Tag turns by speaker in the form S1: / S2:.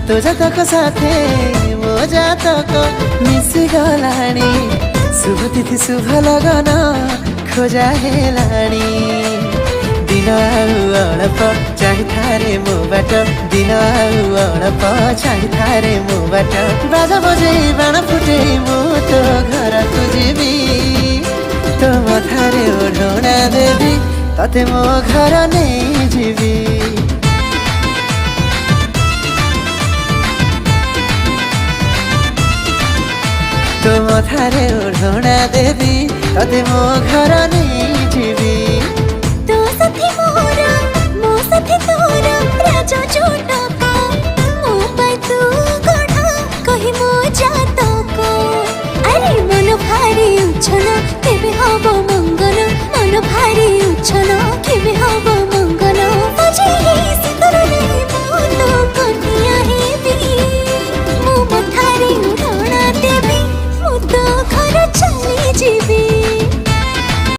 S1: तो जातक साथे मो जातक मिसी गलाणी शुभ तिथि शुभ लगन खोजा हेलाणी दिन अड़प चाहिए मो बाट दिन अड़प चाहिए मो बाट बाजा बजे बाण फुटे मु तो घर को जीवी तो मथारे ओढ़ना देवी तते मो घर नहीं जीवी तो मथारे ओढ़ना देवी तते मो घर नहीं जीवी
S2: तो साथी मोरा मो साथी तोरा राजा जोटका मो पाई तू गढ़ा कहि मो जातक अरे मन भारी उछल तेबे हबो